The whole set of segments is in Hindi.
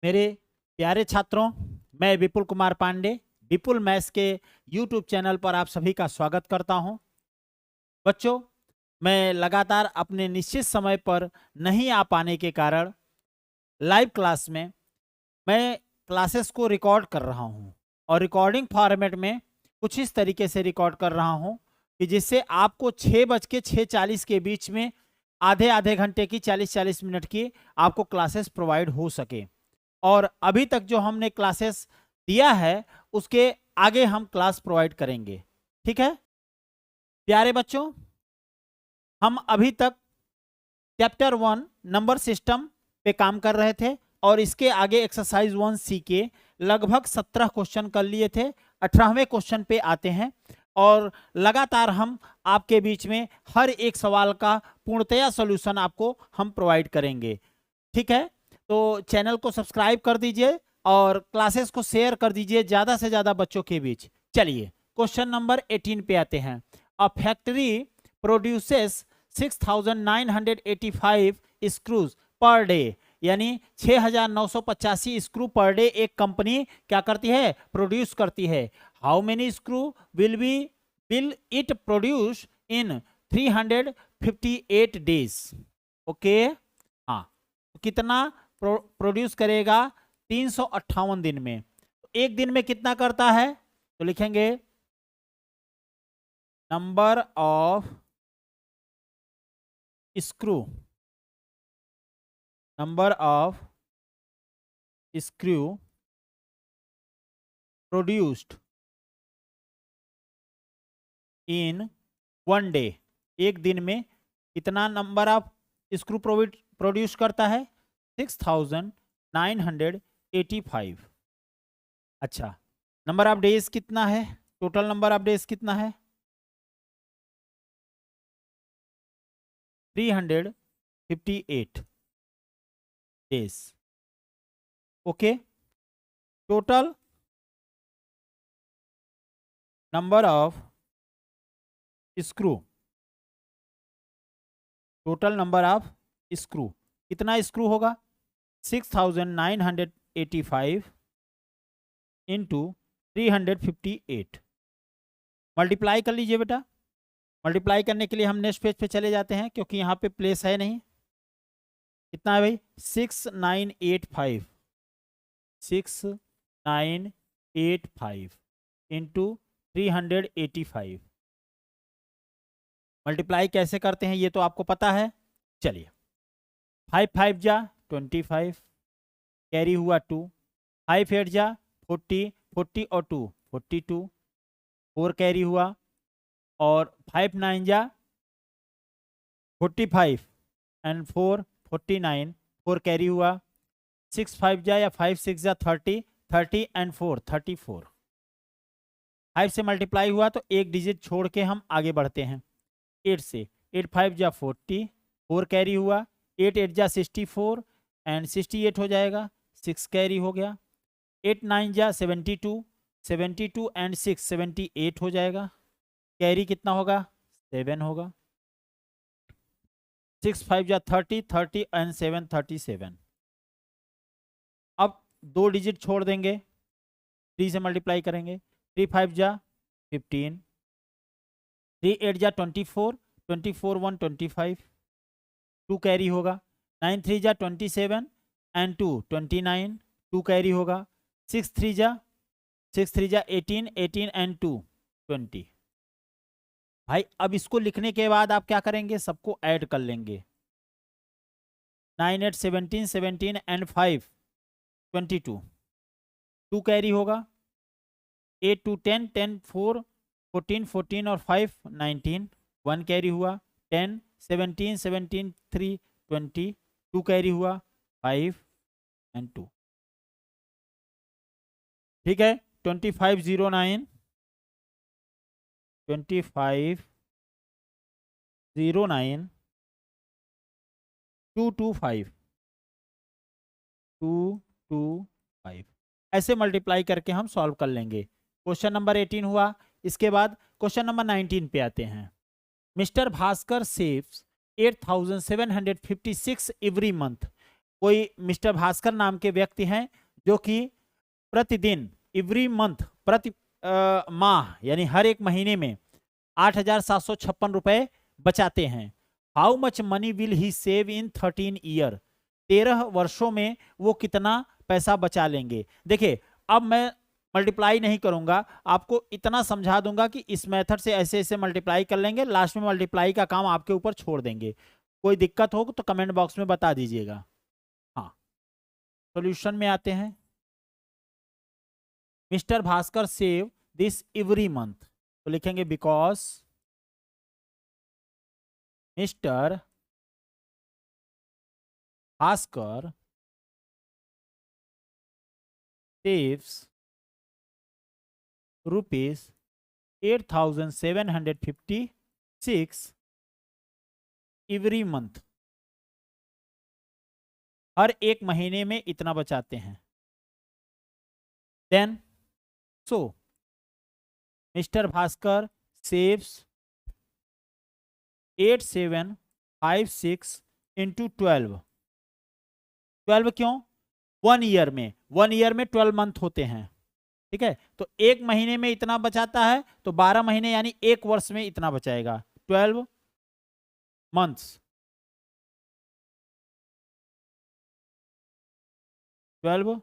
मेरे प्यारे छात्रों, मैं विपुल कुमार पांडे विपुल मैथ्स के यूट्यूब चैनल पर आप सभी का स्वागत करता हूं। बच्चों, मैं लगातार अपने निश्चित समय पर नहीं आ पाने के कारण लाइव क्लास में मैं क्लासेस को रिकॉर्ड कर रहा हूं और रिकॉर्डिंग फॉर्मेट में कुछ इस तरीके से रिकॉर्ड कर रहा हूं कि जिससे आपको 6:06:40 के बीच में आधे आधे घंटे की 40-40 मिनट की आपको क्लासेस प्रोवाइड हो सके। और अभी तक जो हमने क्लासेस दिया है उसके आगे हम क्लास प्रोवाइड करेंगे। ठीक है प्यारे बच्चों, हम अभी तक चैप्टर 1 नंबर सिस्टम पे काम कर रहे थे और इसके आगे एक्सरसाइज 1C के लगभग 17 क्वेश्चन कर लिए थे। 18वें क्वेश्चन पे आते हैं और लगातार हम आपके बीच में हर एक सवाल का पूर्णतया सॉल्यूशन आपको हम प्रोवाइड करेंगे। ठीक है, तो चैनल को सब्सक्राइब कर दीजिए और क्लासेस को शेयर कर दीजिए ज़्यादा से ज़्यादा बच्चों के बीच। चलिए क्वेश्चन नंबर 18 पे आते हैं। A factory produces 6,985 screws per day, यानी 6,985 स्क्रू पर डे एक कंपनी क्या करती है, प्रोड्यूस करती है। How many screw will it produce in 358 days. Okay, हाँ, कितना प्रोड्यूस करेगा 358 दिन में। एक दिन में कितना करता है, तो लिखेंगे number of screw, number of screw produced in one day. एक दिन में कितना नंबर ऑफ स्क्रू प्रोड्यूस करता है, 6,985। अच्छा, नंबर ऑफ डेज कितना है, टोटल नंबर ऑफ डेज कितना है, 358 days. Okay, total number of screw, total number of screw कितना स्क्रू होगा, 6,985 इंटू 358। मल्टीप्लाई कर लीजिए बेटा। मल्टीप्लाई करने के लिए हम नेक्स्ट पेज पे चले जाते हैं क्योंकि यहाँ पे प्लेस है नहीं। कितना है भाई, 6,985 इंटू 385। मल्टीप्लाई कैसे करते हैं ये तो आपको पता है। चलिए, 5 5 जा 25, कैरी हुआ 2, 5 8 जा 40, 40 और 2 42, 4 कैरी हुआ और 5 9 जा 45 एंड 4 49, 4 कैरी हुआ। 6 5 जा या 5 6 जा 30, 30 एंड 4 34। 5 से मल्टीप्लाई हुआ तो एक डिजिट छोड़ के हम आगे बढ़ते हैं 8 से। 8 5 जा 40, 4 कैरी हुआ, 8 8 जा 64 एंड 68 हो जाएगा, 6 कैरी हो गया। 8 9 जा 72, 72 एंड 6 78 हो जाएगा, कैरी कितना होगा, 7 होगा। 6 5 जा 30, 30 एंड 7 37। अब दो डिजिट छोड़ देंगे, 3 से मल्टीप्लाई करेंगे। 3 5 जा 15, 3 8 जा 24, 24 1 25, 2 कैरी होगा। 9 3 जा 27 एंड 2 29, 2 कैरी होगा। 6 3 जा 18, 18 एंड 2 20। भाई अब इसको लिखने के बाद आप क्या करेंगे, सबको ऐड कर लेंगे। 9 8 17, 17 एंड 5 22, 2 कैरी होगा। 8 2 10, 10 4 14, 14 और 5 19, 1 कैरी हुआ। 10 17, 17 3 20, 2 कैरी हुआ, 5 एंड 2। ठीक है, 25 09, 25 09 225, 225 ऐसे मल्टीप्लाई करके हम सॉल्व कर लेंगे। क्वेश्चन नंबर 18 हुआ। इसके बाद क्वेश्चन नंबर 19 पे आते हैं। Mister Bhaskar saves 8,756 every month कोई मिस्टर भास्कर नाम के व्यक्ति हैं जो कि प्रतिदिन एवरी मंथ प्रति माह यानी हर एक महीने में 8,756 रुपए बचाते हैं। How much money will he save in 13 year, 13 वर्षों में वो कितना पैसा बचा लेंगे। देखिए अब मैं मल्टीप्लाई नहीं करूंगा, आपको इतना समझा दूंगा कि इस मेथड से ऐसे ऐसे मल्टीप्लाई कर लेंगे, लास्ट में मल्टीप्लाई का काम आपके ऊपर छोड़ देंगे। कोई दिक्कत हो तो कमेंट बॉक्स में बता दीजिएगा। हाँ, सॉल्यूशन में आते हैं। Mister Bhaskar save this every month, तो लिखेंगे because mister Bhaskar saves ₹8,756 every month, हर एक महीने में इतना बचाते हैं। Then so mister Bhaskar saves 8756 into 12, 12 क्यों, 1 ईयर में, 1 ईयर में 12 मंथ होते हैं, ठीक है। तो एक महीने में इतना बचाता है तो 12 महीने यानी एक वर्ष में इतना बचाएगा, 12 मंथ्स, 12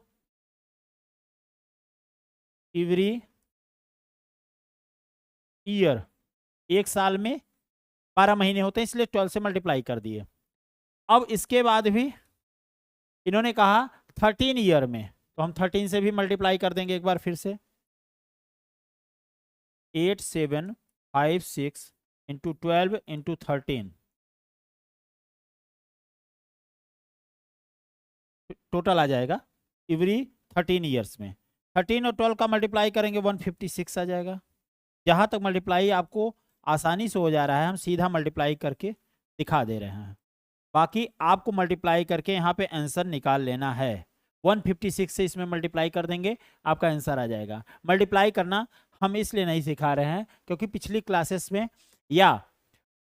एवरी ईयर, एक साल में 12 महीने होते हैं इसलिए 12 से मल्टीप्लाई कर दिए। अब इसके बाद भी इन्होंने कहा 13 ईयर में, तो हम 13 से भी मल्टीप्लाई कर देंगे एक बार फिर से, 8756 इंटू 12 इंटू 13, टोटल आ जाएगा एवरी 13 ईयर्स में। 13 और 12 का मल्टीप्लाई करेंगे 156 आ जाएगा। जहाँ तक मल्टीप्लाई आपको आसानी से हो जा रहा है, हम सीधा मल्टीप्लाई करके दिखा दे रहे हैं। बाकी आपको मल्टीप्लाई करके यहाँ पे आंसर निकाल लेना है। 156 से इसमें मल्टीप्लाई कर देंगे, आपका आंसर आ जाएगा। मल्टीप्लाई करना हम इसलिए नहीं सिखा रहे हैं क्योंकि पिछली क्लासेस में या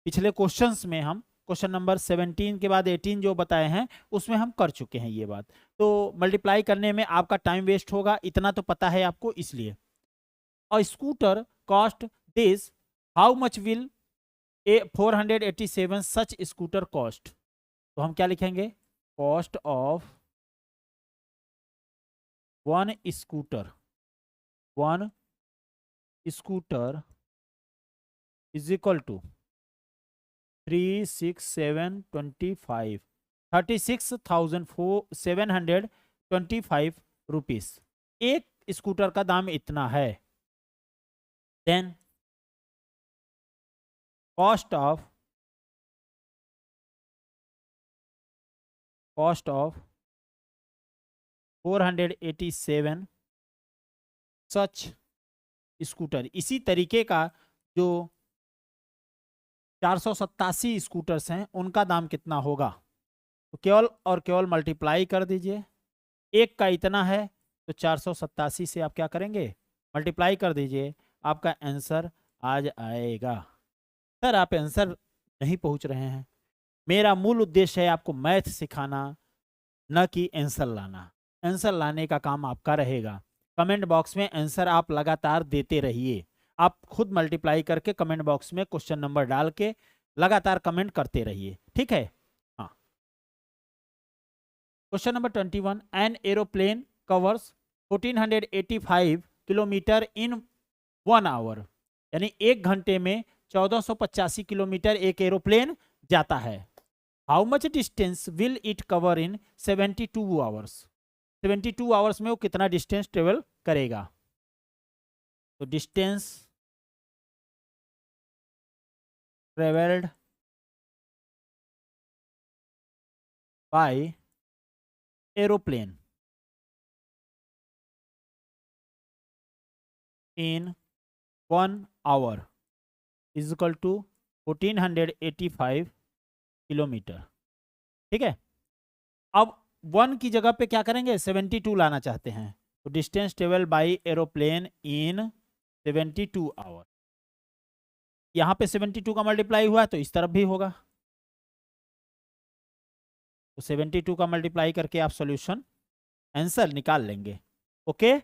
पिछले क्वेश्चंस में हम क्वेश्चन नंबर 17 के बाद 18 जो बताए हैं उसमें हम कर चुके हैं ये बात। तो मल्टीप्लाई करने में आपका टाइम वेस्ट होगा, इतना तो पता है आपको, इसलिए। A scooter cost this, how much will 487 such scooter cost, तो हम क्या लिखेंगे, cost of one scooter is equal to 36725, 36,725 rupees, एक स्कूटर का दाम इतना है। Then cost of 487 such scooter, इसी तरीके का जो 487 स्कूटर्स हैं उनका दाम कितना होगा, तो केवल और केवल मल्टीप्लाई कर दीजिए। एक का इतना है तो 487 से आप क्या करेंगे, मल्टीप्लाई कर दीजिए, आपका आंसर आ जाएगा। सर आप आंसर नहीं पहुंच रहे हैं, मेरा मूल उद्देश्य है आपको मैथ सिखाना, न कि आंसर लाना। आंसर लाने का काम आपका रहेगा। कमेंट बॉक्स में आंसर आप लगातार देते रहिए, आप खुद मल्टीप्लाई करके कमेंट बॉक्स में क्वेश्चन नंबर डाल के लगातार कमेंट करते रहिए, ठीक है। हाँ, question number 21, an aeroplane covers 1485 kilometre in 1 hour, यानी एक घंटे में 1485 किलोमीटर एक एरोप्लेन जाता है। How much distance will it cover in 72 hours, 72 hours में वो कितना डिस्टेंस ट्रेवल करेगा, तो distance travelled by aeroplane in 1 hour is equal to 1485 kilometre, ठीक है। अब 1 की जगह पे क्या करेंगे, 72 लाना चाहते हैं, तो distance travel by aeroplane in 72 hour, यहाँ पे 72 का मल्टीप्लाई हुआ तो इस तरफ भी होगा, तो 72 का मल्टीप्लाई करके आप सॉल्यूशन आंसर निकाल लेंगे। ओके,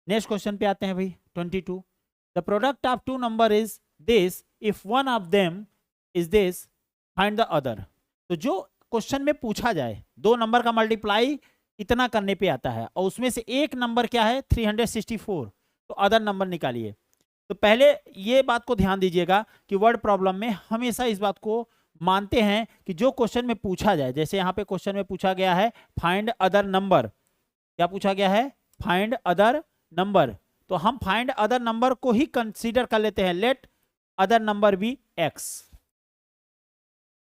नेक्स्ट क्वेश्चन पे आते हैं भाई 22। The product of two number is this if one of them is this find the other. तो जो क्वेश्चन में पूछा जाए, दो नंबर का मल्टीप्लाई इतना करने पे आता है और उसमें से एक नंबर क्या है 364, तो अदर नंबर निकालिए। तो पहले ये बात को ध्यान दीजिएगा कि वर्ड प्रॉब्लम में हमेशा इस बात को मानते हैं कि जो क्वेश्चन में पूछा जाए, जैसे यहाँ पे क्वेश्चन में पूछा गया है फाइंड अदर नंबर, क्या पूछा गया है फाइंड अदर नंबर, तो हम फाइंड अदर नंबर को ही कंसीडर कर लेते हैं, let other number be x,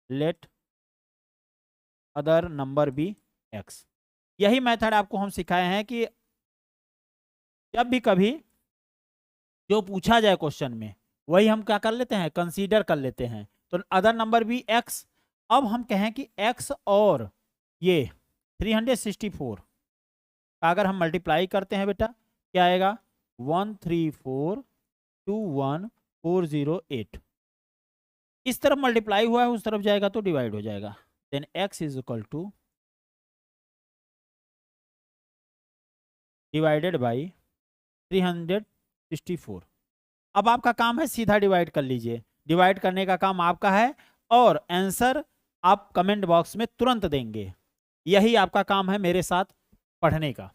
let other number be x. यही मेथड आपको हम सिखाए हैं कि जब भी कभी जो पूछा जाए क्वेश्चन में वही हम क्या कर लेते हैं कंसीडर कर लेते हैं। तो अदर नंबर भी एक्स, अब हम कहें कि एक्स और ये 364 का अगर हम मल्टीप्लाई करते हैं बेटा क्या आएगा 13421,408। इस तरफ मल्टीप्लाई हुआ है उस तरफ जाएगा तो डिवाइड हो जाएगा। Then x is equal to divided by 364। अब आपका काम है सीधा डिवाइड कर लीजिए, डिवाइड करने का काम आपका है और आंसर आप कमेंट बॉक्स में तुरंत देंगे। यही आपका काम है मेरे साथ पढ़ने का।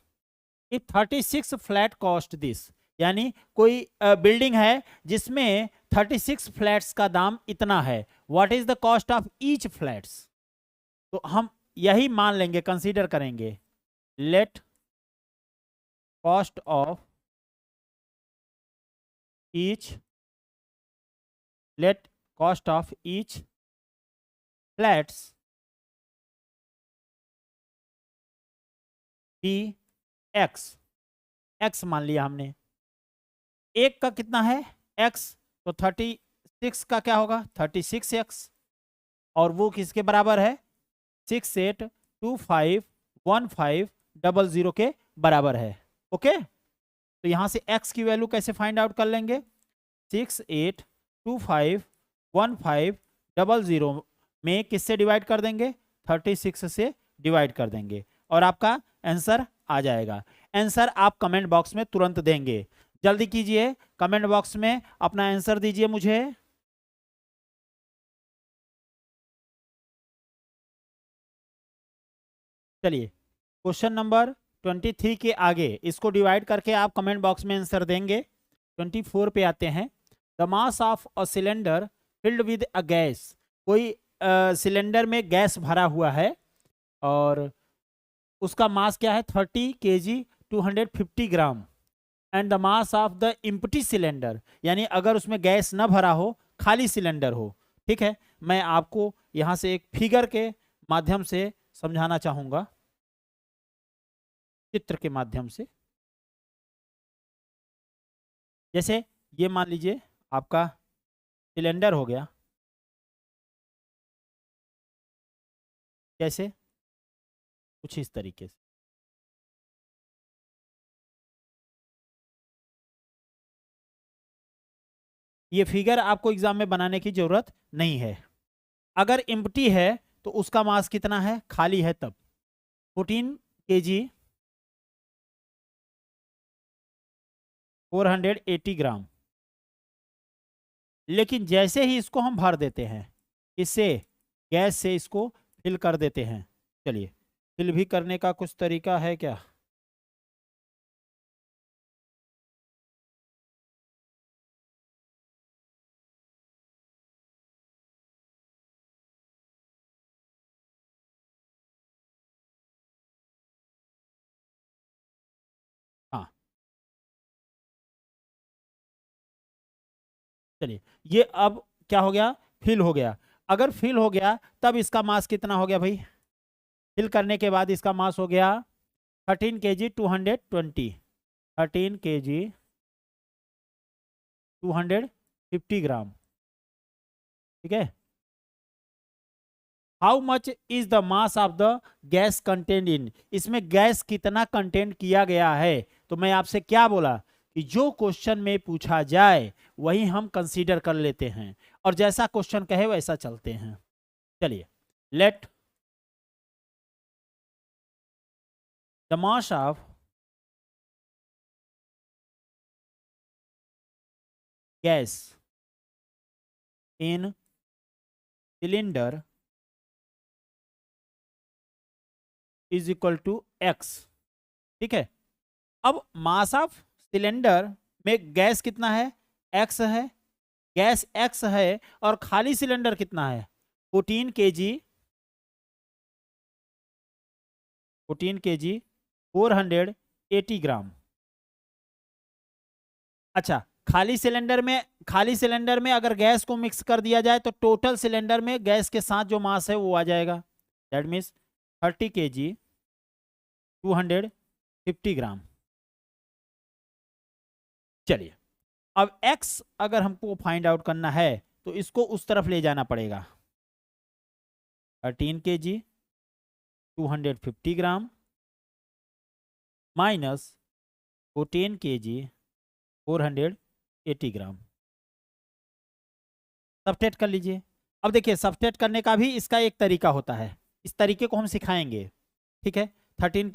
इफ 36 फ्लैट कॉस्ट दिस, यानी कोई बिल्डिंग है जिसमें 36 फ्लैट्स का दाम इतना है, what is the cost of each flats, तो हम यही मान लेंगे कंसीडर करेंगे, let cost of each, let cost of each flats be x, x मान लिया हमने। एक का कितना है एक्स, तो 36 का क्या होगा 36x, और वो किसके बराबर है 68251500 के बराबर है। ओके, तो यहां से x की वैल्यू कैसे फाइंड आउट कर लेंगे 68251500 में किससे डिवाइड कर देंगे 36 से डिवाइड कर देंगे और आपका आंसर आ जाएगा। आंसर आप कमेंट बॉक्स में तुरंत देंगे, जल्दी कीजिए कमेंट बॉक्स में अपना आंसर दीजिए मुझे। चलिए क्वेश्चन नंबर 23 के आगे इसको डिवाइड करके आप कमेंट बॉक्स में आंसर देंगे। 24 पे आते हैं। The mass of a cylinder filled with a gas, कोई सिलेंडर में गैस भरा हुआ है और उसका मास क्या है 30 kg 250 gram, and the mass of the empty cylinder, यानी अगर उसमें गैस न भरा हो खाली सिलेंडर हो। ठीक है, मैं आपको यहाँ से एक फिगर के माध्यम से समझाना चाहूँगा, चित्र के माध्यम से। जैसे ये मान लीजिए आपका सिलेंडर हो गया, कैसे कुछ इस तरीके से, ये फिगर आपको एग्जाम में बनाने की जरूरत नहीं है। अगर एम्प्टी है तो उसका मास कितना है, खाली है तब 14 kg 480 ग्राम। लेकिन जैसे ही इसको हम भर देते हैं, इससे गैस से इसको फिल कर देते हैं। चलिए फिल भी करने का कुछ तरीका है क्या, हाँ चलिए ये अब क्या हो गया फिल हो गया। अगर फिल हो गया तब इसका मास कितना हो गया भाई, फिल करने के बाद इसका मास हो गया 13 kg 220, 13 kg 250 ग्राम। ठीक है, how much is the mass of the gas content in, इसमें गैस कितना कंटेंट किया गया है। तो मैं आपसे क्या बोला कि जो क्वेश्चन में पूछा जाए वही हम कंसीडर कर लेते हैं और जैसा क्वेश्चन कहे वैसा चलते हैं। चलिए let the mass of gas in cylinder is equal to x. ठीक है, अब मास ऑफ सिलेंडर में गैस कितना है, एक्स है, गैस एक्स है, और खाली सिलेंडर कितना है 14 kg, 14 kg 480 ग्राम। अच्छा, खाली सिलेंडर में अगर गैस को मिक्स कर दिया जाए तो टोटल सिलेंडर में गैस के साथ जो मास है वो आ जाएगा, दैट मीन्स 30 kg 250 ग्राम। चलिए, अब x अगर हमको फाइंड आउट करना है तो इसको उस तरफ ले जाना पड़ेगा, 13 kg 250 ग्राम माइनस 14 kg 480 ग्राम। सब्ट्रैक्ट कर लीजिए। अब देखिए, सब्ट्रैक्ट करने का भी इसका एक तरीका होता है, इस तरीके को हम सिखाएंगे। ठीक है, 13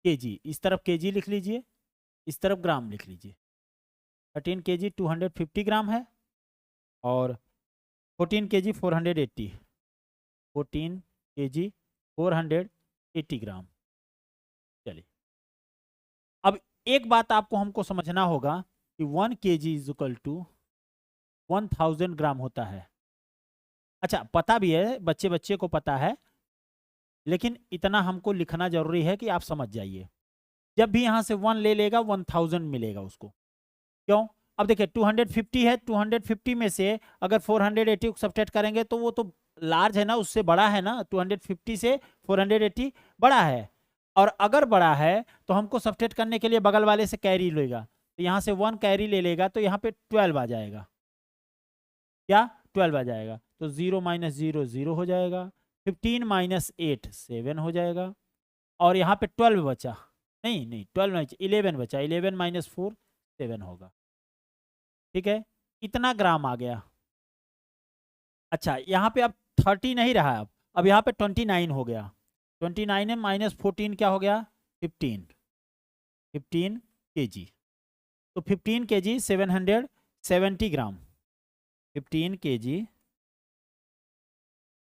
kg इस तरफ kg लिख लीजिए, इस तरफ ग्राम लिख लीजिए। 13 kg 250 ग्राम है और 14 kg 480, 14 kg 480 ग्राम। चलिए, अब एक बात आपको हमको समझना होगा कि 1 kg इज इक्वल टू 1000 ग्राम होता है। अच्छा, पता भी है, बच्चे बच्चे को पता है, लेकिन इतना हमको लिखना जरूरी है कि आप समझ जाइए। जब भी यहाँ से 1 ले लेगा 1000 मिलेगा उसको। क्यों? अब देखिए 250 है, 250 में से अगर 480 को सब्ट्रैक्ट करेंगे तो वो तो लार्ज है ना, उससे बड़ा है ना, 250 से 480 बड़ा है। और अगर बड़ा है तो हमको सब्ट्रैक्ट करने के लिए बगल वाले से कैरी लेगा, तो यहाँ से 1 कैरी ले लेगा तो यहाँ पे 12 आ जाएगा। क्या 12 आ जाएगा? तो 0 माइनस 0 0 हो जाएगा, 15 माइनस 8 7 हो जाएगा, और यहाँ पे 12 बचा, नहीं 12 नहीं, 11 बचा, 11 माइनस 4 7 होगा। ठीक है, इतना ग्राम आ गया। अच्छा, यहाँ पे अब 30 नहीं रहा, अब यहाँ पे 29 हो गया। 29 है माइनस 14 क्या हो गया? 15 kg। तो 15 kg 770 ग्राम, 15 kg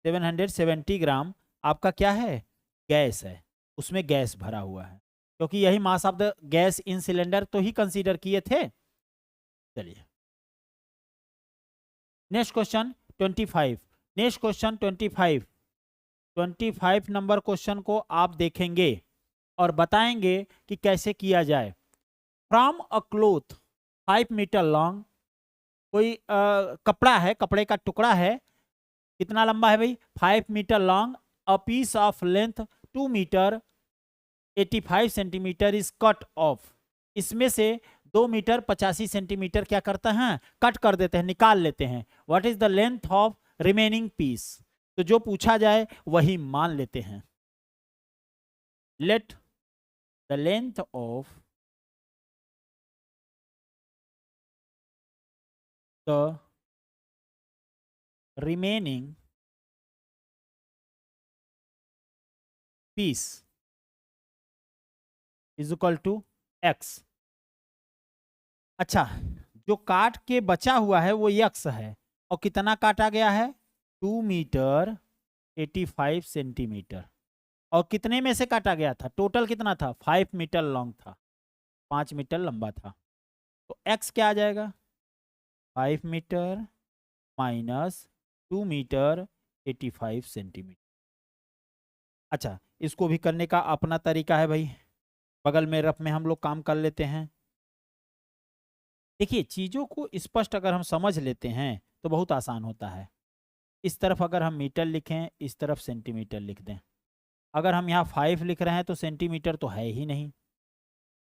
770 ग्राम आपका क्या है? गैस है, उसमें गैस भरा हुआ है, क्योंकि यही mass of the gas in cylinder तो ही कंसीडर किए थे। चलिए, next question 25। Next question 25 number question को आप देखेंगे और बताएंगे कि कैसे किया जाए। From a cloth 5 metre long, कोई कपड़ा है, कपड़े का टुकड़ा है, कितना लंबा है भाई? 5 metre long, a piece of length 2 metre 85 centimetre is cut off. इसमें से 2 मीटर 85 सेंटीमीटर क्या करते हैं? कट कर देते हैं, निकाल लेते हैं। What is the length of remaining piece? तो जो पूछा जाए वही मान लेते हैं। Let the length of the remaining piece is equal to x. अच्छा, जो काट के बचा हुआ है वो एक्स है, और कितना काटा गया है? 2 मीटर 85 सेंटीमीटर। और कितने में से काटा गया था? टोटल कितना था? 5 मीटर लॉन्ग था, 5 मीटर लंबा था। तो x क्या आ जाएगा? 5 मीटर माइनस 2 मीटर 85 सेंटीमीटर। अच्छा, इसको भी करने का अपना तरीका है भाई, बगल में रफ में हम लोग काम कर लेते हैं। देखिए, चीज़ों को स्पष्ट अगर हम समझ लेते हैं तो बहुत आसान होता है। इस तरफ अगर हम मीटर लिखें, इस तरफ सेंटीमीटर लिख दें। अगर हम यहाँ 5 लिख रहे हैं तो सेंटीमीटर तो है ही नहीं,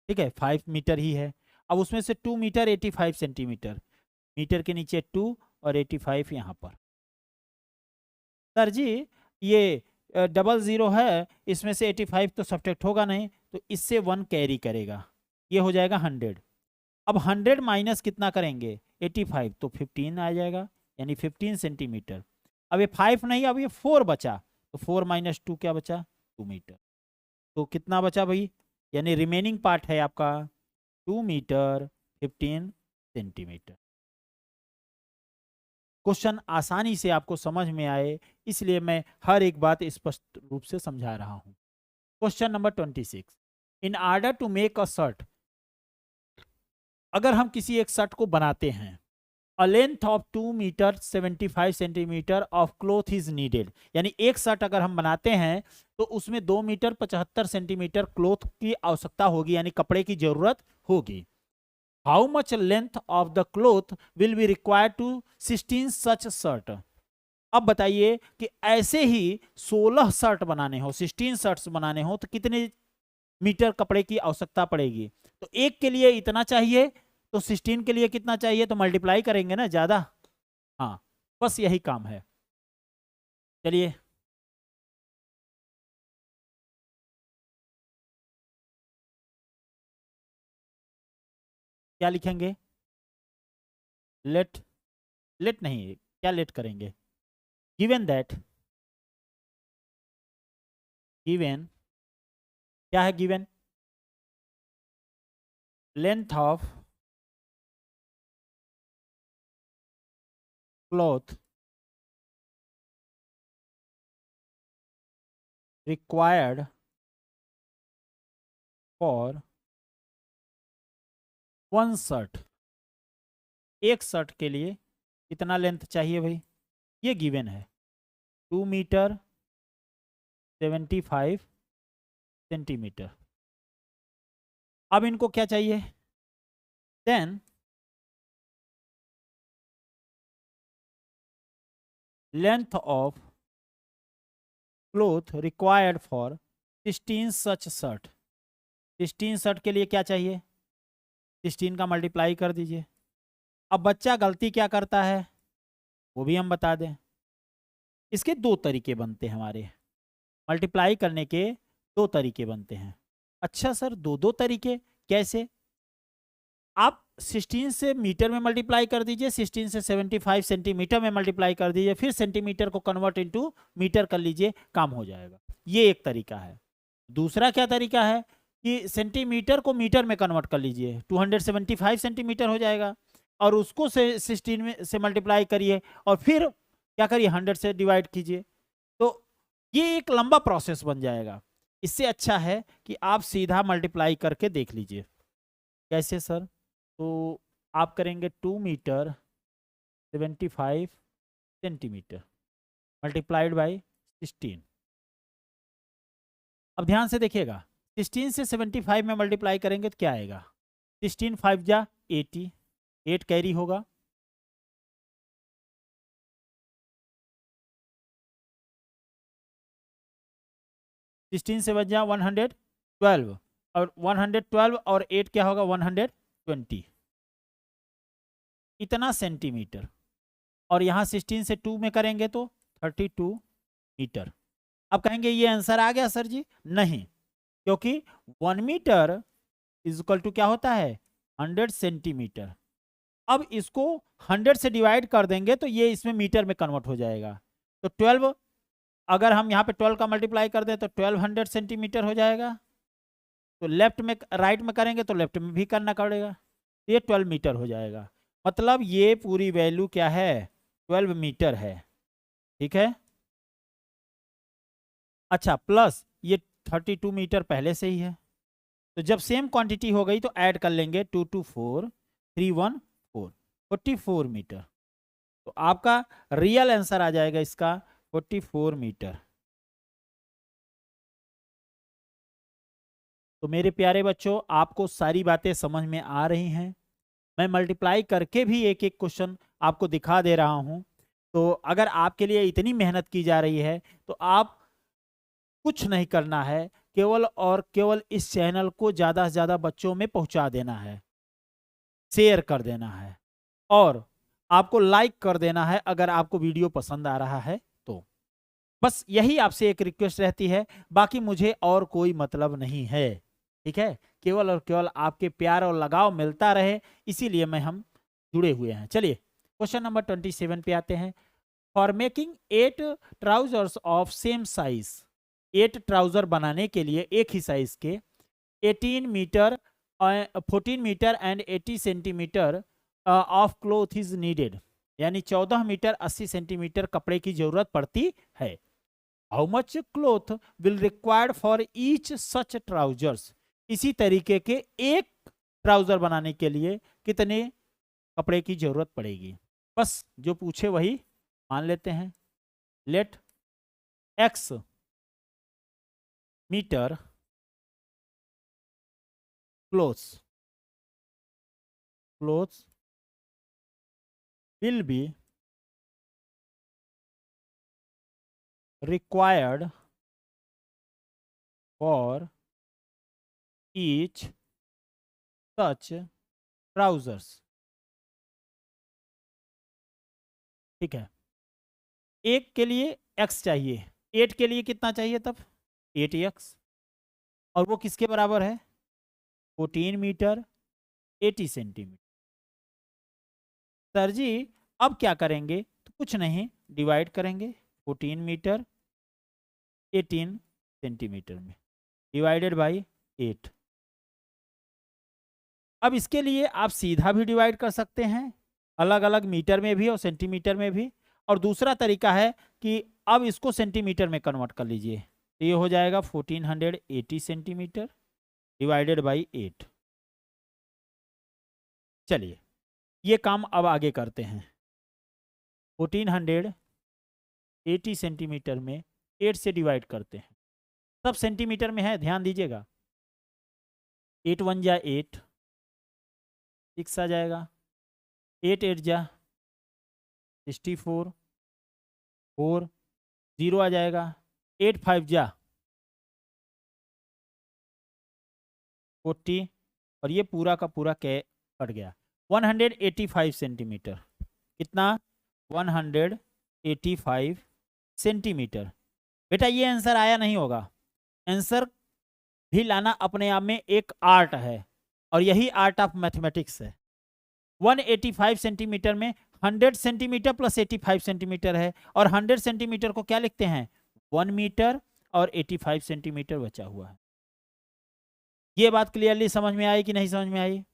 ठीक है, 5 मीटर ही है। अब उसमें से 2 मीटर 85 सेंटीमीटर, मीटर के नीचे 2 और 85 यहाँ पर। सर जी, ये 00 है, इसमें से 85 तो सब्ट्रैक्ट होगा नहीं, तो इससे 1 कैरी करेगा, ये हो जाएगा 100। अब 100 माइनस कितना करेंगे? 85, तो 15 आ जाएगा, यानी 15 सेंटीमीटर। अब ये 5 नहीं, अब ये 4 बचा, तो 4 माइनस 2 क्या बचा, 2 मीटर। तो कितना बचा भाई, यानी रिमेनिंग पार्ट है आपका 2 मीटर 15 सेंटीमीटर। क्वेश्चन आसानी से आपको समझ में आए इसलिए मैं हर एक बात स्पष्ट रूप से समझा रहा हूं। Question number 26, in order to make a shirt, अगर हम किसी एक शर्ट को बनाते हैं, a length of 2 metre 75 centimetre of cloth is needed, यानी एक शर्ट अगर हम बनाते हैं तो उसमें 2 मीटर 75 सेंटीमीटर क्लोथ की आवश्यकता होगी, यानी कपड़े की जरूरत होगी। How much length of the cloth will be required to 16 such shirt. अब बताइए कि ऐसे ही 16 शर्ट बनाने हो, 16 शर्ट्स बनाने हो तो कितने मीटर कपड़े की आवश्यकता पड़ेगी। तो एक के लिए इतना चाहिए तो 16 के लिए कितना चाहिए, तो मल्टीप्लाई करेंगे ना ज्यादा। हाँ, बस यही काम है। चलिए क्या लिखेंगे, लेट, लेट नहीं, क्या लेट करेंगे, गिवन दैट, गिवन क्या है, given length of cloth required for 1 shirt, एक शर्ट के लिए कितना लेंथ चाहिए भाई, ये गिवन है 2 मीटर 75 सेंटीमीटर। अब इनको क्या चाहिए, then length of cloth required for 16 such shirt, 16 shirt के लिए क्या चाहिए, 16 का मल्टीप्लाई कर दीजिए। अब बच्चा गलती क्या करता है वो भी हम बता दें। इसके दो तरीके बनते हैं हमारे, मल्टीप्लाई करने के दो तरीके बनते हैं। अच्छा सर, दो दो तरीके कैसे, आप 16 से मीटर में मल्टीप्लाई कर दीजिए, 16 से 75 सेंटीमीटर में मल्टीप्लाई कर दीजिए, फिर सेंटीमीटर को कन्वर्ट इनटू मीटर कर लीजिए, काम हो जाएगा। ये एक तरीका है। दूसरा क्या तरीका है कि सेंटीमीटर को मीटर में कन्वर्ट कर लीजिए, 275 सेंटीमीटर हो जाएगा, और उसको से 16 में से मल्टीप्लाई करिए और फिर क्या करिए 100 से डिवाइड कीजिए, तो ये एक लंबा प्रोसेस बन जाएगा। इससे अच्छा है कि आप सीधा मल्टीप्लाई करके देख लीजिए। कैसे सर, तो आप करेंगे 2 मीटर 75 सेंटीमीटर मल्टीप्लाइड बाई 16। अब ध्यान से देखिएगा, 16 से 75 में मल्टीप्लाई करेंगे तो क्या आएगा, 16 5 जा 80, 8 कैरी होगा, सिक्सटीन से बच जा 112, और 112 और 8 क्या होगा 120, इतना सेंटीमीटर। और यहाँ 16 से 2 में करेंगे तो 32 मीटर। अब कहेंगे ये आंसर आ गया सर जी, नहीं, क्योंकि 1 मीटर इज इक्वल टू क्या होता है 100 सेंटीमीटर। अब इसको 100 से डिवाइड कर देंगे तो ये इसमें मीटर में कन्वर्ट हो जाएगा। तो 12, अगर हम यहाँ पे 12 का मल्टीप्लाई कर दें तो 1200 सेंटीमीटर हो जाएगा। तो लेफ्ट में राइट में करेंगे तो लेफ्ट में भी करना पड़ेगा, ये 12 मीटर हो जाएगा। मतलब ये पूरी वैल्यू क्या है 12 मीटर है, ठीक है। अच्छा, प्लस ये 32 मीटर पहले से ही है, तो जब सेम क्वांटिटी हो गई तो ऐड कर लेंगे 2 2 4 3 1 4 44 मीटर। तो आपका रियल आंसर आ जाएगा इसका 44 मीटर। तो मेरे प्यारे बच्चों, आपको सारी बातें समझ में आ रही हैं। मैं मल्टीप्लाई करके भी एक एक क्वेश्चन आपको दिखा दे रहा हूं। तो अगर आपके लिए इतनी मेहनत की जा रही है तो आप कुछ नहीं करना है, केवल और केवल इस चैनल को ज़्यादा से ज़्यादा बच्चों में पहुंचा देना है, शेयर कर देना है, और आपको लाइक कर देना है अगर आपको वीडियो पसंद आ रहा है तो। बस यही आपसे एक रिक्वेस्ट रहती है, बाकी मुझे और कोई मतलब नहीं है, ठीक है। केवल और केवल आपके प्यार और लगाव मिलता रहे, इसीलिए हम जुड़े हुए हैं। चलिए क्वेश्चन नंबर 27 पे आते हैं। For making 8 trousers of same size, 8 trouser बनाने के लिए एक ही साइज के 18 metre 14 metre and 80 centimetre of cloth is needed, यानी 14 मीटर 80 सेंटीमीटर कपड़े की जरूरत पड़ती है। How much cloth will required for each such trousers, इसी तरीके के एक ट्राउजर बनाने के लिए कितने कपड़े की जरूरत पड़ेगी। बस जो पूछे वही मान लेते हैं। Let x metre cloths will be required for each such trousers। ठीक है, एक के लिए x चाहिए, 8 के लिए कितना चाहिए तब 8x, और वो किसके बराबर है 14 मीटर 80 सेंटीमीटर। सर जी अब क्या करेंगे, तो कुछ नहीं, डिवाइड करेंगे 14 मीटर 18 सेंटीमीटर में, डिवाइडेड बाई 8। अब इसके लिए आप सीधा भी डिवाइड कर सकते हैं, अलग अलग मीटर में भी और सेंटीमीटर में भी, और दूसरा तरीका है कि अब इसको सेंटीमीटर में कन्वर्ट कर लीजिए, तो ये हो जाएगा 1480 सेंटीमीटर डिवाइडेड बाई 8। चलिए ये काम अब आगे करते हैं। 1480 सेंटीमीटर में 8 से डिवाइड करते हैं, सब सेंटीमीटर में है, ध्यान दीजिएगा। 8 1 जा 8, 6 आ जाएगा, 8 8 जा 64, 4 0 आ जाएगा, 8 5 जा 40, और ये पूरा का पूरा कट गया 185 सेंटीमीटर। कितना 185 सेंटीमीटर। बेटा ये आंसर आया नहीं होगा, आंसर भी लाना अपने आप में एक आर्ट है, और यही आर्ट ऑफ मैथमेटिक्स है। 185 सेंटीमीटर में 100 सेंटीमीटर प्लस 85 सेंटीमीटर है, और 100 सेंटीमीटर को क्या लिखते हैं 1 मीटर, और 85 सेंटीमीटर बचा हुआ है। ये बात क्लियरली समझ में आई कि नहीं समझ में आई,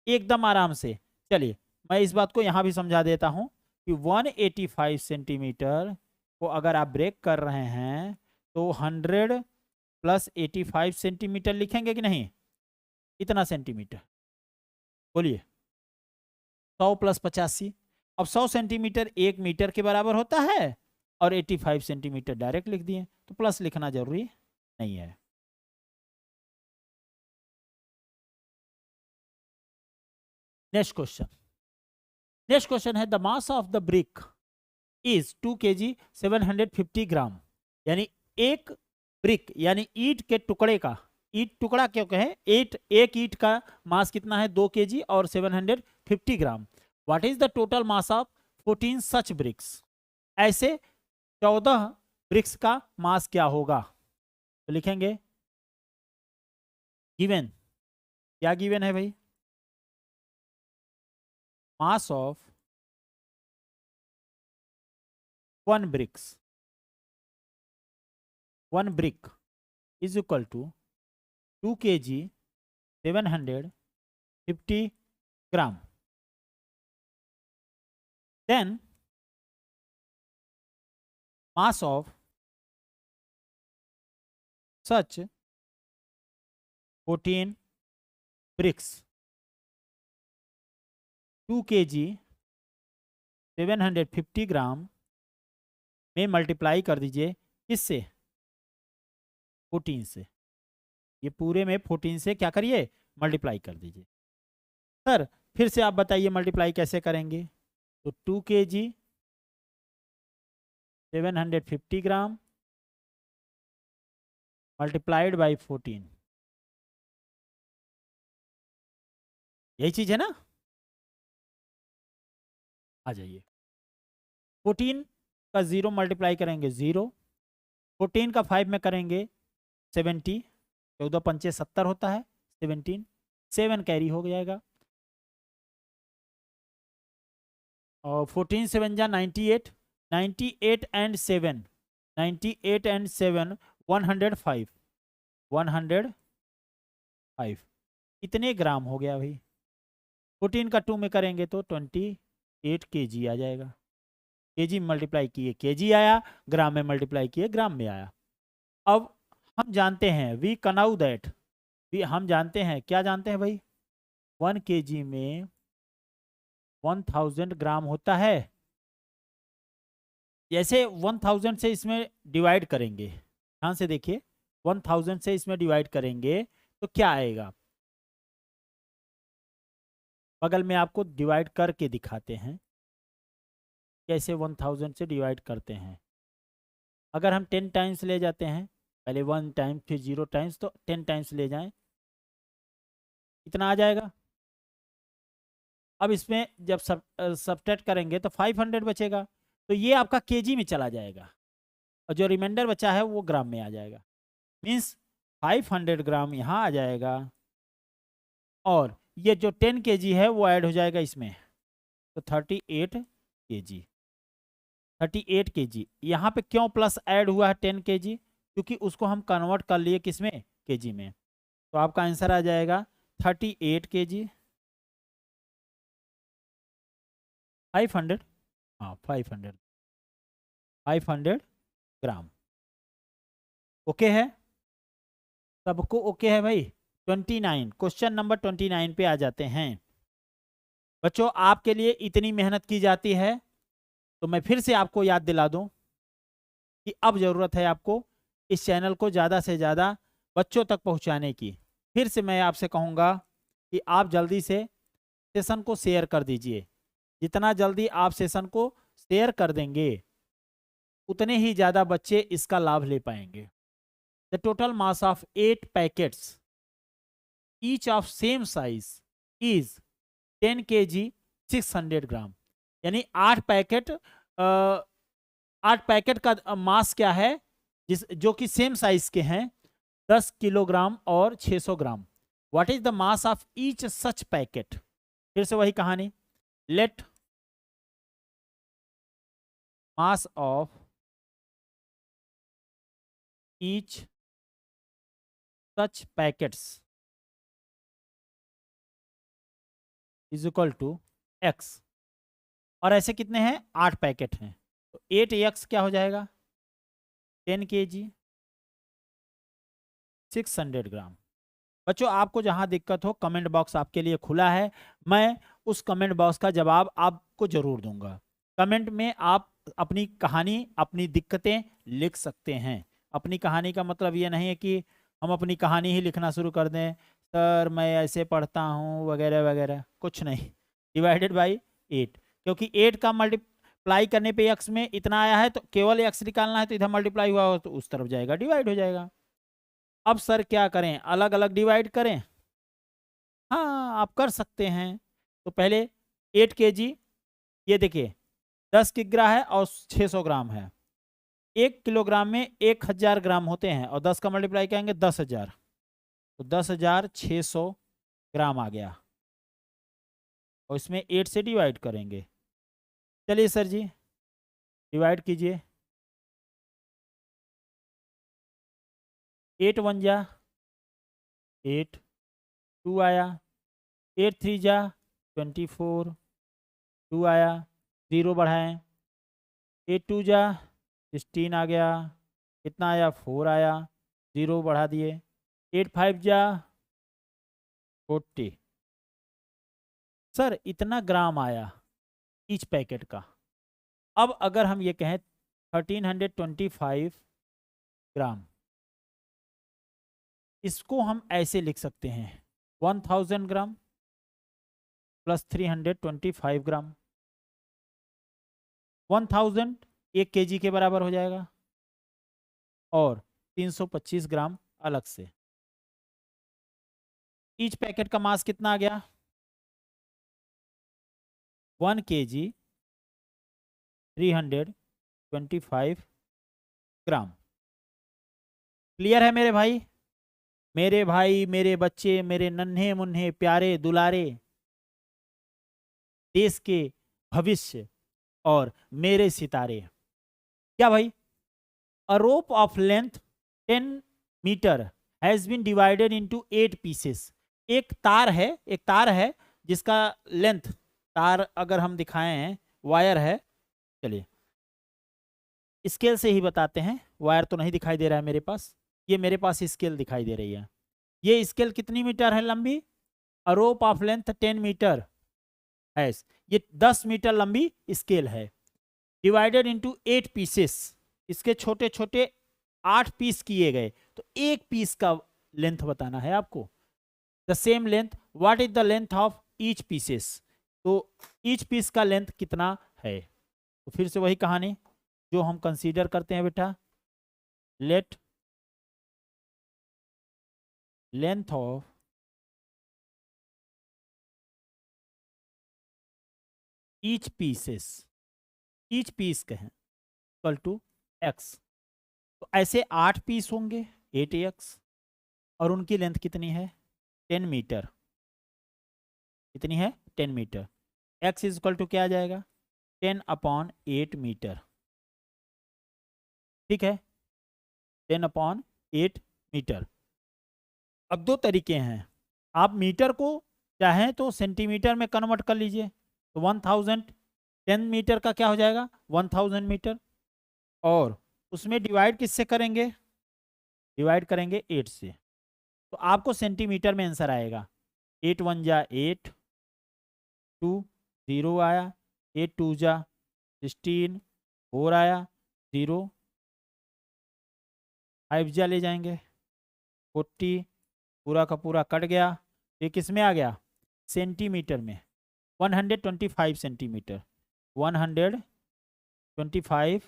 एकदम आराम से। चलिए मैं इस बात को यहां भी समझा देता हूं कि 185 सेंटीमीटर को अगर आप ब्रेक कर रहे हैं तो 100 प्लस 85 सेंटीमीटर लिखेंगे कि नहीं, इतना सेंटीमीटर, बोलिए 100 प्लस 85। अब 100 सेंटीमीटर 1 मीटर के बराबर होता है, और 85 सेंटीमीटर डायरेक्ट लिख दिए, तो प्लस लिखना जरूरी नहीं है। नेक्स्ट क्वेश्चन है the mass of the brick is 2 kg 750 ग्राम, यानी एक ब्रिक यानी ईंट के टुकड़े का, ईंट टुकड़ा क्यों कहें, एक ईंट का मास कितना है 2 kg और 750 gram. What is the total mass of 14 such bricks, ऐसे 14 ब्रिक्स का मास क्या होगा। तो लिखेंगे गिवन, क्या गिवन है भाई, mass of 1 brick is equal to 2 kg 750 gram. Then mass of such 14 bricks 2 kg 750 ग्राम में मल्टीप्लाई कर दीजिए, किससे 14 से, ये पूरे में 14 से क्या करिए मल्टीप्लाई कर दीजिए। सर फिर से आप बताइए मल्टीप्लाई कैसे करेंगे, तो 2 kg 750 ग्राम मल्टीप्लाइड बाई 14, यही चीज है ना। आ जाइए 14 का 0 मल्टीप्लाई करेंगे 0, 14 का 5 में करेंगे 70, 14 पंचे 70 होता है, 17 7 कैरी हो जाएगा, और 14 7 जा 98, 98 एंड 7, 98 एंड 7 105, 105 कितने ग्राम हो गया भाई? 14 का 2 में करेंगे तो 28 kg आ जाएगा। केजी मल्टीप्लाई किए केजी आया, ग्राम में मल्टीप्लाई किए ग्राम में आया। अब हम जानते हैं वी कनाउ दैट, हम जानते हैं, क्या जानते हैं भाई? 1 kg में 1000 ग्राम होता है। जैसे 1000 से इसमें डिवाइड करेंगे, ध्यान से देखिए, 1000 से इसमें डिवाइड करेंगे तो क्या आएगा? बगल में आपको डिवाइड करके दिखाते हैं कैसे 1000 से डिवाइड करते हैं। अगर हम 10 टाइम्स ले जाते हैं, पहले 1 टाइम फिर 0 टाइम्स, तो 10 टाइम्स ले जाएं, कितना आ जाएगा? अब इसमें जब सब्ट्रैक्ट करेंगे तो 500 बचेगा, तो ये आपका केजी में चला जाएगा और जो रिमाइंडर बचा है वो ग्राम में आ जाएगा। मीन्स 500 ग्राम यहाँ आ जाएगा और ये जो 10 kg है वो ऐड हो जाएगा इसमें, तो 38 kg, 38 kg। यहाँ पे क्यों प्लस ऐड हुआ है 10 kg? क्योंकि उसको हम कन्वर्ट कर लिए किस में? केजी में। तो आपका आंसर आ जाएगा 38 kg, 500, हाँ 500 ग्राम। ओके है, सबको ओके है भाई? 29, क्वेश्चन नंबर 29 पे आ जाते हैं। बच्चों आपके लिए इतनी मेहनत की जाती है तो मैं फिर से आपको याद दिला दूं कि अब ज़रूरत है आपको इस चैनल को ज़्यादा से ज़्यादा बच्चों तक पहुंचाने की। फिर से मैं आपसे कहूँगा कि आप जल्दी से सेशन को शेयर कर दीजिए। जितना जल्दी आप सेशन को शेयर कर देंगे उतने ही ज़्यादा बच्चे इसका लाभ ले पाएंगे। The total mass of 8 packets each of same size is 10 kg 600 ग्राम। यानी 8 पैकेट का मास क्या है जो कि सेम साइज के हैं, 10 किलोग्राम और 600 gram. What is the mass of each such packet? फिर से वही कहानी, let mass of each such packets is equal to x. और ऐसे कितने हैं? 8 पैकेट हैं, तो 8x क्या हो जाएगा? 10 kg 600 ग्राम। बच्चों आपको जहां दिक्कत हो कमेंट बॉक्स आपके लिए खुला है, मैं उस कमेंट बॉक्स का जवाब आपको जरूर दूंगा। कमेंट में आप अपनी कहानी, अपनी दिक्कतें लिख सकते हैं। अपनी कहानी का मतलब ये नहीं है कि हम अपनी कहानी ही लिखना शुरू कर दें, सर मैं ऐसे पढ़ता हूँ वगैरह वगैरह, कुछ नहीं। डिवाइडेड बाई 8, क्योंकि 8 का मल्टीप्लाई करने पे x में इतना आया है तो केवल x निकालना है, तो इधर मल्टीप्लाई हुआ हो तो उस तरफ जाएगा, डिवाइड हो जाएगा। अब सर क्या करें, अलग अलग डिवाइड करें? हाँ आप कर सकते हैं। तो पहले 8 kg, ये देखिए 10 किग्रा है और 600 ग्राम है। 1 किलोग्राम में 1000 ग्राम होते हैं और 10 का मल्टीप्लाई करेंगे 10,000, तो 10,600 ग्राम आ गया और इसमें 8 से डिवाइड करेंगे। चलिए सर जी डिवाइड कीजिए। 8 1 जा 8, 2 आया, 8 3 जा 24, 2 आया, 0 बढ़ाएं, 8 2 जा 16 आ गया, कितना आया? 4 आया, 0 बढ़ा दिए, 8 5 जा 40। सर इतना ग्राम आया ईच पैकेट का। अब अगर हम ये कहें 1325 ग्राम, इसको हम ऐसे लिख सकते हैं 1000 ग्राम प्लस 325 ग्राम। 1000 1 kg के बराबर हो जाएगा और 325 ग्राम अलग से। ईच पैकेट का मास कितना आ गया? 1 kg 325 ग्राम। क्लियर है मेरे भाई? मेरे भाई, मेरे बच्चे, मेरे नन्हे मुन्ने प्यारे दुलारे देश के भविष्य और मेरे सितारे, क्या भाई, a rope of length 10 metre has been divided into 8 pieces. एक तार है जिसका लेंथ, तार अगर हम दिखाएं हैं, वायर है, चलिए स्केल से ही बताते हैं, वायर तो नहीं दिखाई दे रहा है मेरे पास, ये मेरे पास स्केल दिखाई दे रही है। ये स्केल कितनी मीटर है लंबी, अ रोप ऑफ लेंथ 10 मीटर है, ये 10 मीटर लंबी स्केल है, डिवाइडेड इनटू 8 पीसेस, इसके छोटे छोटे 8 पीस किए गए, तो एक पीस का लेंथ बताना है आपको। The same length, what is the length of each pieces, तो ईच पीस का लेंथ कितना है। तो फिर से वही कहानी जो हम कंसीडर करते हैं बेटा, let length of each pieces, each piece कहें इक्वल टू एक्स, तो ऐसे 8 पीस होंगे 8x, और उनकी लेंथ कितनी है 10 मीटर, कितनी है 10 metre, x is equal to क्या आ जाएगा 10/8 मीटर, ठीक है 10/8 मीटर। अब दो तरीके हैं, आप मीटर को चाहें तो सेंटीमीटर में कन्वर्ट कर लीजिए, तो 1000 10 मीटर का क्या हो जाएगा 1000 मीटर, और उसमें डिवाइड किससे करेंगे, डिवाइड करेंगे 8 से, तो आपको सेंटीमीटर में आंसर आएगा 8 1 जा 8, 2 0 आया, 8 2 जा 16, 4 आया 0, 5 जा ले जाएंगे 40, पूरा का पूरा कट गया, ये किस में आ गया सेंटीमीटर में, 125 सेंटीमीटर, 125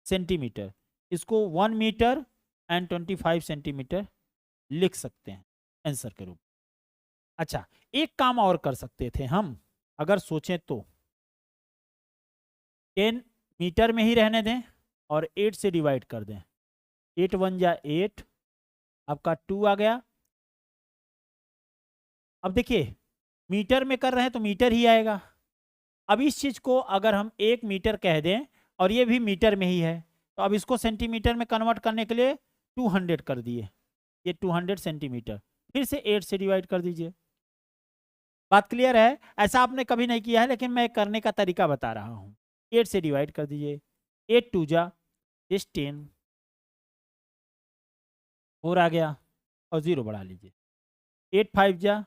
सेंटीमीटर, इसको 1 मीटर एंड 25 सेंटीमीटर लिख सकते हैं आंसर के रूप। अच्छा, एक काम और कर सकते थे हम, अगर सोचें तो 10 मीटर में ही रहने दें और 8 से डिवाइड कर दें, 8 1 जा 8, आपका 2 आ गया। अब देखिए मीटर में कर रहे हैं तो मीटर ही आएगा, अब इस चीज को अगर हम 1 मीटर कह दें और ये भी मीटर में ही है, तो अब इसको सेंटीमीटर में कन्वर्ट करने के लिए 200 कर दिए, ये 200 सेंटीमीटर, फिर से 8 से डिवाइड कर दीजिए। बात क्लियर है, ऐसा आपने कभी नहीं किया है लेकिन मैं करने का तरीका बता रहा हूँ। 8 से डिवाइड कर दीजिए, 8 2 जा 16, 4 आ गया और 0 बढ़ा लीजिए, 8 5 जा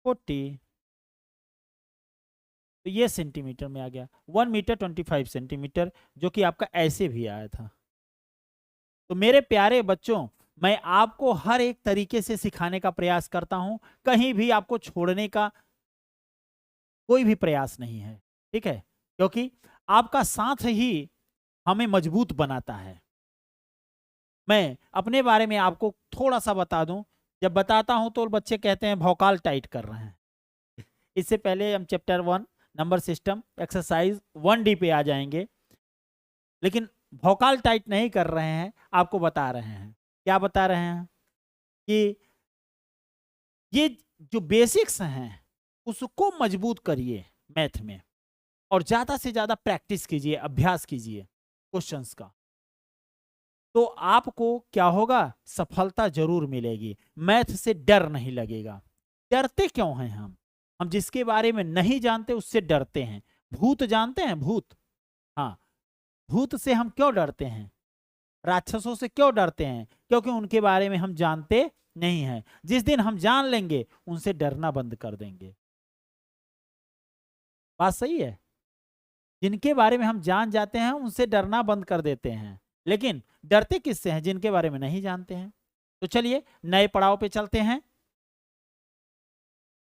40, तो ये सेंटीमीटर में आ गया 1 मीटर 25 सेंटीमीटर, जो कि आपका ऐसे भी आया था। तो मेरे प्यारे बच्चों, मैं आपको हर एक तरीके से सिखाने का प्रयास करता हूं, कहीं भी आपको छोड़ने का कोई भी प्रयास नहीं है, ठीक है, क्योंकि आपका साथ ही हमें मजबूत बनाता है। मैं अपने बारे में आपको थोड़ा सा बता दूं, जब बताता हूं तो बच्चे कहते हैं भौकाल टाइट कर रहे हैं। इससे पहले हम chapter 1 number system exercise 1D पे आ जाएंगे, लेकिन भौकाल टाइट नहीं कर रहे हैं, आपको बता रहे हैं। क्या बता रहे हैं कि ये जो बेसिक्स हैं उसको मजबूत करिए मैथ में, और ज़्यादा से ज़्यादा प्रैक्टिस कीजिए, अभ्यास कीजिए क्वेश्चंस का, तो आपको क्या होगा सफलता जरूर मिलेगी, मैथ से डर नहीं लगेगा। डरते क्यों हैं हम जिसके बारे में नहीं जानते उससे डरते हैं। भूत जानते हैं, भूत, हाँ, भूत से हम क्यों डरते हैं, राक्षसों से क्यों डरते हैं, क्योंकि उनके बारे में हम जानते नहीं हैं। जिस दिन हम जान लेंगे उनसे डरना बंद कर देंगे। बात सही है, जिनके बारे में हम जान जाते हैं उनसे डरना बंद कर देते हैं, लेकिन डरते किससे हैं, जिनके बारे में नहीं जानते हैं। तो चलिए नए पड़ाव पे चलते हैं।